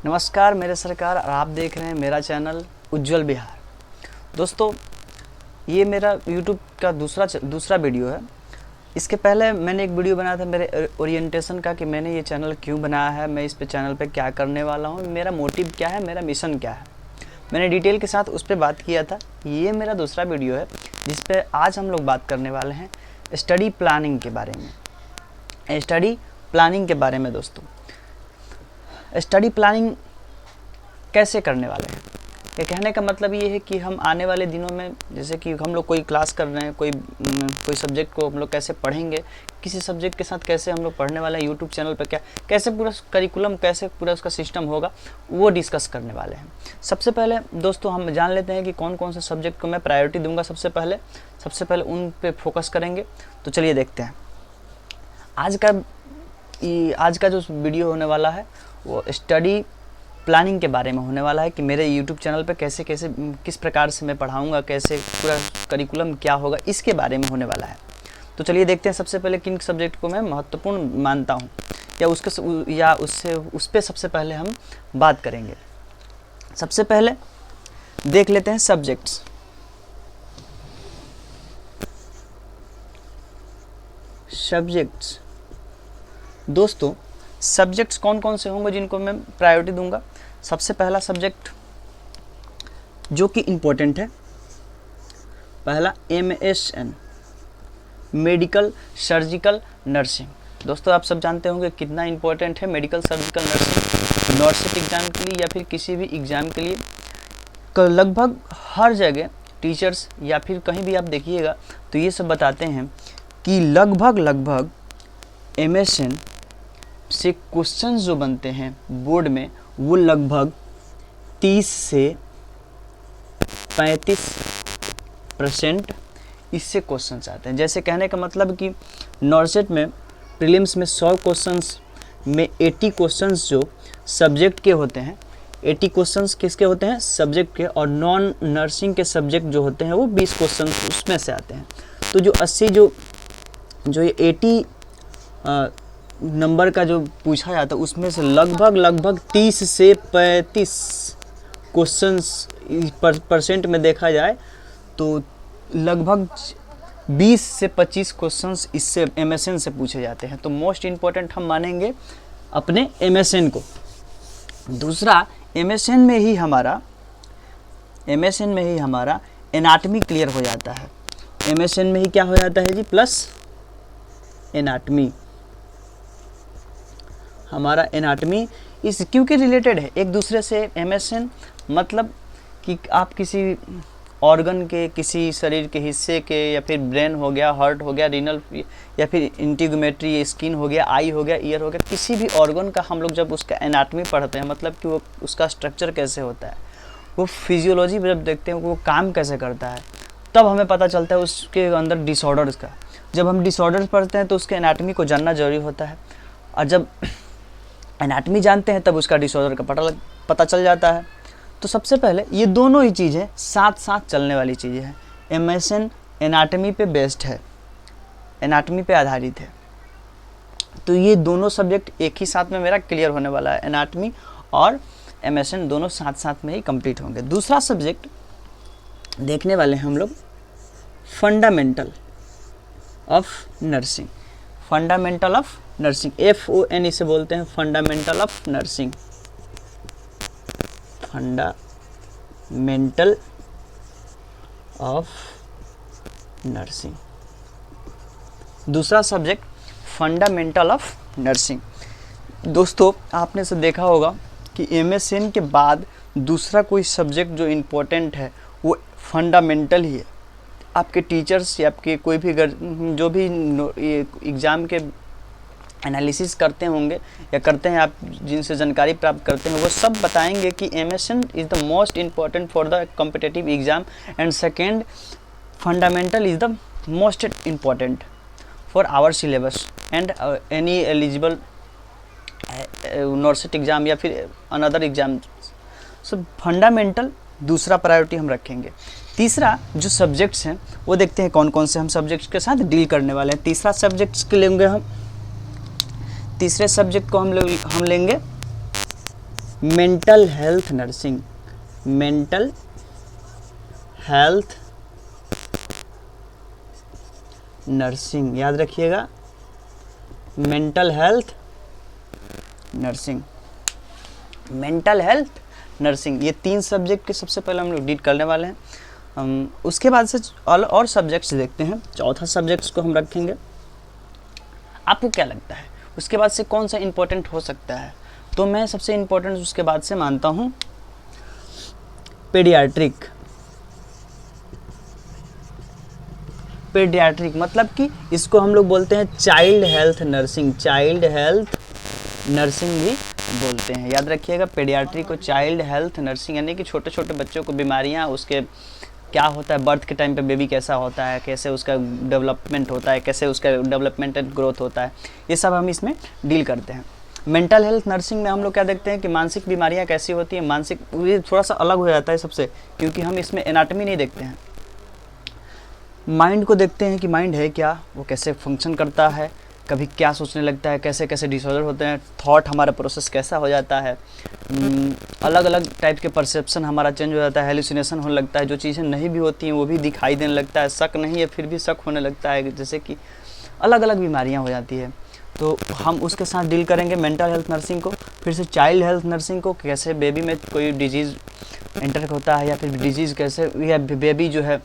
नमस्कार मेरे सरकार, और आप देख रहे हैं मेरा चैनल उज्जवल बिहार। दोस्तों, ये मेरा YouTube का दूसरा वीडियो है। इसके पहले मैंने एक वीडियो बनाया था मेरे ओरिएंटेशन का कि मैंने ये चैनल क्यों बनाया है, मैं इस पे चैनल पे क्या करने वाला हूँ, मेरा मोटिव क्या है, मेरा मिशन क्या है। मैंने डिटेल के साथ उस पर बात किया था। ये मेरा दूसरा वीडियो है जिस पे आज हम लोग बात करने वाले हैं स्टडी प्लानिंग के बारे में। स्टडी प्लानिंग के बारे में दोस्तों, स्टडी प्लानिंग कैसे करने वाले हैं, ये कहने का मतलब ये है कि हम आने वाले दिनों में, जैसे कि हम लोग कोई क्लास कर रहे हैं, कोई सब्जेक्ट को हम लोग कैसे पढ़ेंगे, किसी सब्जेक्ट के साथ कैसे हम लोग पढ़ने वाले हैं, यूट्यूब चैनल पर कैसे पूरा करिकुलम, कैसे पूरा उसका सिस्टम होगा, वो डिस्कस करने वाले हैं। सबसे पहले दोस्तों हम जान लेते हैं कि कौन कौन से सब्जेक्ट को मैं प्रायोरिटी दूंगा। सबसे पहले उन पे फोकस करेंगे। तो चलिए देखते हैं। आज का जो वीडियो होने वाला है वो स्टडी प्लानिंग के बारे में होने वाला है कि मेरे YouTube चैनल पे कैसे किस प्रकार से मैं पढ़ाऊँगा, कैसे पूरा करिकुलम क्या होगा, इसके बारे में होने वाला है। तो चलिए देखते हैं सबसे पहले किन सब्जेक्ट को मैं महत्वपूर्ण मानता हूँ या उस पे सबसे पहले हम बात करेंगे। सबसे पहले देख लेते हैं सब्जेक्ट्स। दोस्तों, सब्जेक्ट्स कौन कौन से होंगे जिनको मैं प्रायोरिटी दूंगा। सबसे पहला सब्जेक्ट जो कि इम्पोर्टेंट है, पहला MSN मेडिकल सर्जिकल नर्सिंग। दोस्तों, आप सब जानते होंगे कितना इम्पोर्टेंट है मेडिकल सर्जिकल नर्सिंग नॉर्सेट एग्ज़ाम के लिए या फिर किसी भी एग्ज़ाम के लिए। लगभग हर जगह टीचर्स या फिर कहीं भी आप देखिएगा तो ये सब बताते हैं कि लगभग MSN से क्वेश्चंस जो बनते हैं बोर्ड में वो लगभग 30 से 35% इससे क्वेश्चंस आते हैं। जैसे कहने का मतलब कि नॉर्सेट में प्रीलिम्स में 100 क्वेश्चंस में 80 क्वेश्चंस जो सब्जेक्ट के होते हैं, 80 क्वेश्चंस किसके होते हैं, सब्जेक्ट के, और नॉन नर्सिंग के सब्जेक्ट जो होते हैं वो 20 क्वेश्चंस उसमें से आते हैं। तो जो 80 जो ये 80 नंबर का जो पूछा जाता है उसमें से लगभग 30 से 35 क्वेश्चंस परसेंट में देखा जाए तो लगभग 20 से 25 क्वेश्चंस इससे MSN से पूछे जाते हैं। तो मोस्ट इम्पोर्टेंट हम मानेंगे अपने MSN को। दूसरा, MSN में ही हमारा एनाटमी क्लियर हो जाता है। MSN में ही क्या हो जाता है जी, प्लस एनाटमी। हमारा एनाटमी इस क्योंकि रिलेटेड है एक दूसरे से। MSN मतलब कि आप किसी ऑर्गन के, किसी शरीर के हिस्से के, या फिर ब्रेन हो गया, हार्ट हो गया, रीनल, या फिर इंटीग्यूमेट्री, स्किन हो गया, आई हो गया, ईयर हो गया, किसी भी ऑर्गन का हम लोग जब उसका एनाटमी पढ़ते हैं, मतलब कि वो उसका स्ट्रक्चर कैसे होता है, वो फिजियोलॉजी जब देखते हैं वो काम कैसे करता है, तब हमें पता चलता है उसके अंदर डिसऑर्डर्स का। जब हम डिसऑर्डर्स पढ़ते हैं तो उसके एनाटमी को जानना जरूरी होता है, और जब एनाटमी जानते हैं तब उसका डिसऑर्डर का पता चल जाता है। तो सबसे पहले ये दोनों ही चीज़ें साथ साथ चलने वाली चीज़ें हैं। MSN एनाटमी पे बेस्ड है, एनाटमी पे आधारित है। तो ये दोनों सब्जेक्ट एक ही साथ में मेरा क्लियर होने वाला है। एनाटमी और MSN दोनों साथ साथ में ही कंप्लीट होंगे। दूसरा सब्जेक्ट देखने वाले हैं हम लोग fundamental of nursing. Fundamental of nursing, FON इसे बोलते हैं, fundamental of nursing. Fundamental of nursing, दूसरा सब्जेक्ट फंडामेंटल ऑफ नर्सिंग। दोस्तों, आपने से देखा होगा कि MSN के बाद दूसरा कोई सब्जेक्ट जो इम्पोर्टेंट है वो फंडामेंटल ही है। आपके टीचर्स या आपके कोई भी जो भी एग्ज़ाम के एनालिसिस करते होंगे या करते हैं, आप जिनसे जानकारी प्राप्त करते हैं, वो सब बताएंगे कि MSN is the most important for the competitive exam, and second fundamental is the most important for our syllabus and any eligible NORCET exam या फिर अनदर एग्ज़ाम। सो फंडामेंटल दूसरा प्रायोरिटी हम रखेंगे। तीसरा जो सब्जेक्ट्स हैं वो देखते हैं कौन कौन से हम सब्जेक्ट्स के साथ डील करने वाले हैं। तीसरा सब्जेक्ट्स के लेंगे हम, तीसरे सब्जेक्ट को हम लेंगे mental health nursing, mental health nursing, याद रखिएगा, mental health nursing, mental health nursing, ये 3 सब्जेक्ट के सबसे पहले हम लोग डील करने वाले हैं। हम उसके बाद से और सब्जेक्ट्स देखते हैं। चौथा सब्जेक्ट्स को हम रखेंगे। आपको क्या लगता है उसके बाद से कौन सा इम्पोर्टेंट हो सकता है? तो मैं सबसे इम्पोर्टेंट उसके बाद से मानता हूँ पेडियाट्रिक। पेडियाट्रिक मतलब कि इसको हम लोग बोलते हैं child health nursing, child health nursing भी बोलते हैं। याद रखिएगा, पेडियाट्रिक को चाइल्ड हेल्थ नर्सिंग, यानी कि छोटे छोटे बच्चों को बीमारियां, उसके क्या होता है, बर्थ के टाइम पे बेबी कैसा होता है, कैसे उसका डेवलपमेंट होता है, कैसे उसका डेवलपमेंट एंड ग्रोथ होता है, ये सब हम इसमें डील करते हैं। मेंटल हेल्थ नर्सिंग में हम लोग क्या देखते हैं कि मानसिक बीमारियां कैसी होती हैं, मानसिक, ये थोड़ा सा अलग हो जाता है सबसे, क्योंकि हम इसमें एनाटॉमी नहीं देखते हैं, माइंड को देखते हैं कि माइंड है क्या, वो कैसे फंक्शन करता है, कभी क्या सोचने लगता है, कैसे कैसे डिसऑर्डर होते हैं, थॉट हमारा प्रोसेस कैसा हो जाता है, अलग अलग टाइप के परसेप्शन हमारा चेंज हो जाता है, हेलुसिनेशन होने लगता है, जो चीज़ें नहीं भी होती हैं वो भी दिखाई देने लगता है, शक नहीं है फिर भी शक होने लगता है, जैसे कि अलग अलग बीमारियाँ हो जाती है। तो हम उसके साथ डील करेंगे मेंटल हेल्थ नर्सिंग को। फिर से चाइल्ड हेल्थ नर्सिंग को, कैसे बेबी में कोई डिजीज़ एंटर होता है या फिर डिजीज़ कैसे, या बेबी जो है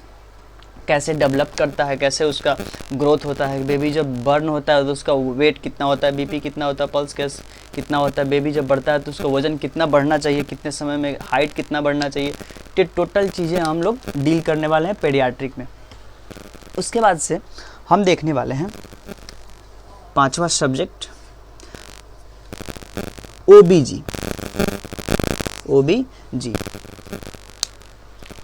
कैसे डेवलप करता है, कैसे उसका ग्रोथ होता है, बेबी जब बर्न होता है तो उसका वेट कितना होता है, बीपी कितना होता है, पल्स कैसे कितना होता है, बेबी जब बढ़ता है तो उसका वज़न कितना बढ़ना चाहिए, कितने समय में हाइट कितना बढ़ना चाहिए, ये टोटल चीज़ें हम लोग डील करने वाले हैं पेडियाट्रिक में। उसके बाद से हम देखने वाले हैं 5वां सब्जेक्ट ओबीजी। ओबीजी,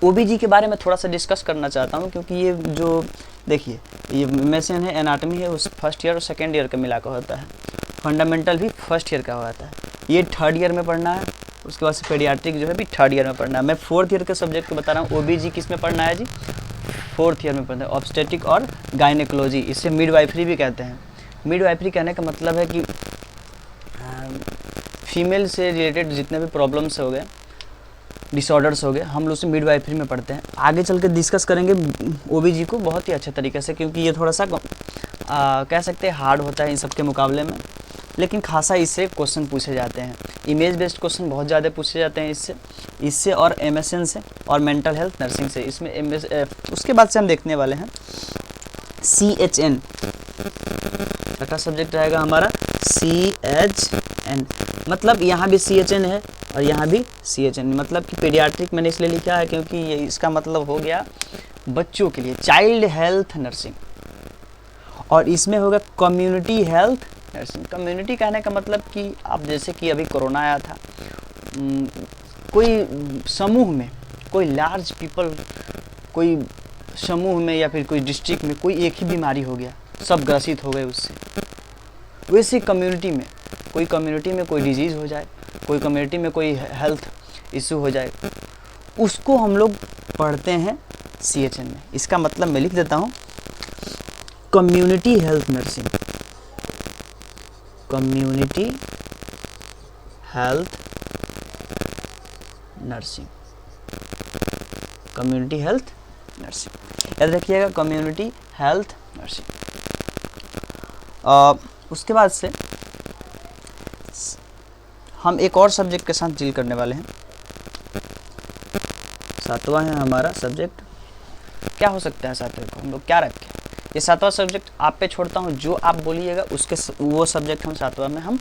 ओबीजी के बारे में थोड़ा सा डिस्कस करना चाहता हूँ, क्योंकि ये जो देखिए, ये मेडिसिन है, एनाटॉमी है, उस फर्स्ट ईयर और सेकेंड ईयर का मिला कर होता है, फंडामेंटल भी फर्स्ट ईयर का होता है, ये थर्ड ईयर में पढ़ना है। उसके बाद से पेडियाट्रिक जो है भी थर्ड ईयर में पढ़ना है। मैं फोर्थ ईयर के सब्जेक्ट को बता रहा हूँ। ओबीजी किस में पढ़ना है जी? फोर्थ ईयर में पढ़ना है, ऑब्स्टेटिक और गायनेकोलॉजी, इसे मिडवाइफरी भी कहते हैं। मिडवाइफरी कहने का मतलब है कि फीमेल से रिलेटेड जितने भी प्रॉब्लम्स हो गए, डिसऑर्डर्स हो गए, हम लोग उसे मिडवाइफरी में पढ़ते हैं। आगे चल के डिस्कस करेंगे ओबीजी को बहुत ही अच्छे तरीके से, क्योंकि ये थोड़ा सा कह सकते हैं हार्ड होता है इन सब के मुकाबले में, लेकिन खासा इससे क्वेश्चन पूछे जाते हैं। इमेज बेस्ड क्वेश्चन बहुत ज़्यादा पूछे जाते हैं इससे और एमएसएन से और मेंटल हेल्थ नर्सिंग से। इसमें उसके बाद से हम देखने वाले हैं CHN, छठा सब्जेक्ट रहेगा हमारा CHN, मतलब यहाँ भी CHN है और यहाँ भी CHN, मतलब कि पेडियाट्रिक मैंने इसलिए लिखा है क्योंकि ये इसका मतलब हो गया बच्चों के लिए चाइल्ड हेल्थ नर्सिंग, और इसमें होगा कम्युनिटी हेल्थ नर्सिंग। कम्युनिटी कहने का मतलब कि आप जैसे कि अभी कोरोना आया था, कोई समूह में, कोई लार्ज पीपल, कोई समूह में या फिर कोई डिस्ट्रिक्ट में कोई एक ही बीमारी हो गया, सब ग्रसित हो गए उससे, वैसे कम्युनिटी में कोई डिजीज़ हो जाए, कोई कम्युनिटी में कोई हेल्थ इशू हो जाए, उसको हम लोग पढ़ते हैं CHN में। इसका मतलब मैं लिख देता हूँ community health nursing, community health nursing, community health nursing, याद रखिएगा कम्युनिटी हेल्थ नर्सिंग। उसके बाद से हम एक और सब्जेक्ट के साथ डील करने वाले हैं, 7वां है हमारा सब्जेक्ट। क्या हो सकता है 7वें को हम लोग क्या रखें? ये 7वां सब्जेक्ट आप पे छोड़ता हूँ, जो आप बोलिएगा उसके वो सब्जेक्ट हम 7वां में हम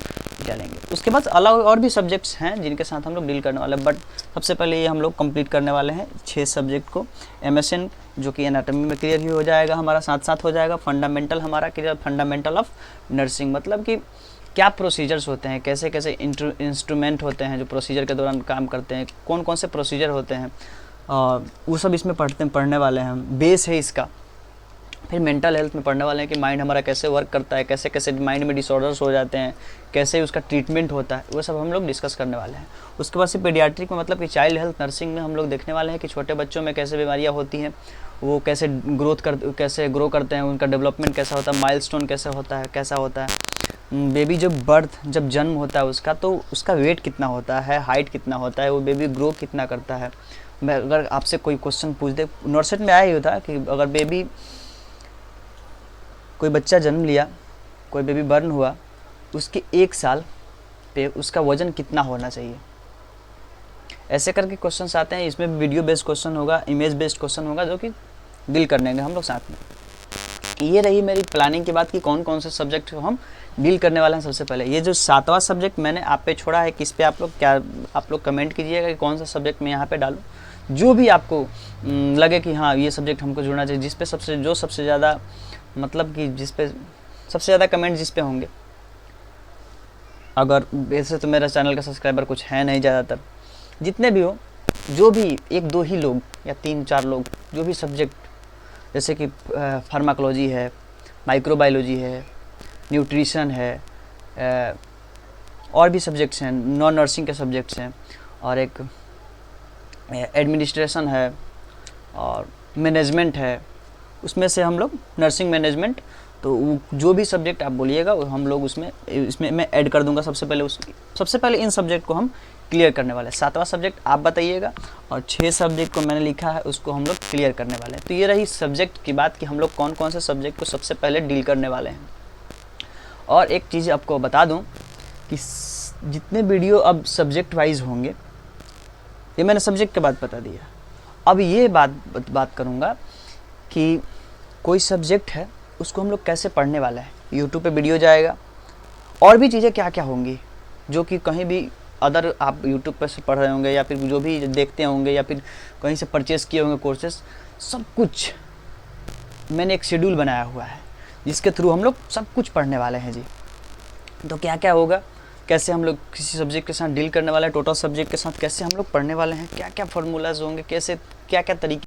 डालेंगे। उसके बाद अलग और भी सब्जेक्ट्स हैं जिनके साथ हम लोग डील करने वाले हैं, बट सबसे पहले ये हम लोग कंप्लीट करने वाले हैं 6 सब्जेक्ट को। MSN जो कि एनाटॉमी में क्लियर ही हो जाएगा हमारा, साथ साथ हो जाएगा फंडामेंटल हमारा क्लियर, फंडामेंटल ऑफ नर्सिंग, मतलब कि क्या प्रोसीजर्स होते हैं, कैसे कैसे इंस्ट्रूमेंट होते हैं जो प्रोसीजर के दौरान काम करते हैं, कौन कौन से प्रोसीजर होते हैं, वो सब इसमें पढ़ने वाले हैं हम, बेस है इसका। फिर मेंटल हेल्थ में पढ़ने वाले हैं कि माइंड हमारा कैसे वर्क करता है, कैसे कैसे माइंड में डिसऑर्डर्स हो जाते हैं, कैसे उसका ट्रीटमेंट होता है, वो सब हम लोग डिस्कस करने वाले हैं। उसके बाद से पेडियाट्रिक में मतलब कि चाइल्ड हेल्थ नर्सिंग में हम लोग देखने वाले हैं कि छोटे बच्चों में कैसे बीमारियां होती हैं, वो कैसे ग्रो करते हैं, उनका डेवलपमेंट कैसा होता है, माइलस्टोन कैसे होता है, कैसा होता है। बेबी जब जन्म होता है उसका, तो उसका वेट कितना होता है, हाइट कितना होता है, वो बेबी ग्रो कितना करता है। मैं अगर आपसे कोई क्वेश्चन पूछ दे, नॉर्सेट में आया ही होता कि अगर कोई बच्चा जन्म लिया, कोई बेबी बर्न हुआ, उसके 1 साल पे उसका वज़न कितना होना चाहिए, ऐसे करके क्वेश्चंस आते हैं। इसमें वीडियो बेस्ड क्वेश्चन होगा, इमेज बेस्ड क्वेश्चन होगा, जो कि डील करने हम लोग साथ में। ये रही मेरी प्लानिंग की बात कि कौन कौन से सब्जेक्ट हम डील करने वाले हैं। सबसे पहले ये जो 7वां सब्जेक्ट मैंने आप पे छोड़ा है, किस पे आप लोग कमेंट कीजिएगा कि कौन सा सब्जेक्ट मैं यहाँ पे डालूँ, जो भी आपको लगे कि हाँ ये सब्जेक्ट हमको जुड़ना चाहिए, जिस पे सबसे ज़्यादा मतलब कि जिस पे सबसे ज़्यादा कमेंट जिस पे होंगे। अगर वैसे तो मेरा चैनल का सब्सक्राइबर कुछ है नहीं ज़्यादातर, जितने भी हो, जो भी 1-2 ही लोग या 3-4 लोग जो भी सब्जेक्ट, जैसे कि फार्माकोलॉजी है, माइक्रोबायोलॉजी है, न्यूट्रिशन है, और भी सब्जेक्ट्स हैं, नॉन नर्सिंग के सब्जेक्ट्स हैं, और एक एडमिनिस्ट्रेशन है और मैनेजमेंट है, उसमें से हम लोग नर्सिंग मैनेजमेंट, तो जो भी सब्जेक्ट आप बोलिएगा वो हम लोग इसमें मैं ऐड कर दूंगा। सबसे पहले इन सब्जेक्ट को हम क्लियर करने वाले हैं। 7वां सब्जेक्ट आप बताइएगा, और 6 सब्जेक्ट को मैंने लिखा है, उसको हम लोग क्लियर करने वाले हैं। तो ये रही सब्जेक्ट की बात कि हम लोग कौन कौन से सब्जेक्ट को सबसे पहले डील करने वाले हैं। और एक चीज़ आपको बता दूं कि जितने वीडियो अब सब्जेक्ट वाइज होंगे, ये मैंने सब्जेक्ट के बाद बता दिया। अब ये बात करूँगा कि कोई सब्जेक्ट है उसको हम लोग कैसे पढ़ने वाला है। यूट्यूब पे वीडियो जाएगा, और भी चीज़ें क्या क्या होंगी जो कि कहीं भी अदर आप यूट्यूब पर से पढ़ रहे होंगे, या फिर जो भी देखते होंगे, या फिर कहीं से परचेज़ किए होंगे कोर्सेस, सब कुछ मैंने एक शेड्यूल बनाया हुआ है जिसके थ्रू हम लोग सब कुछ पढ़ने वाले हैं जी। तो क्या क्या होगा, कैसे हम लोग किसी सब्जेक्ट के साथ डील करने वाले हैं, टोटल सब्जेक्ट के साथ कैसे हम लोग पढ़ने वाले हैं, क्या क्या फार्मूलाज होंगे, कैसे क्या क्या तरीके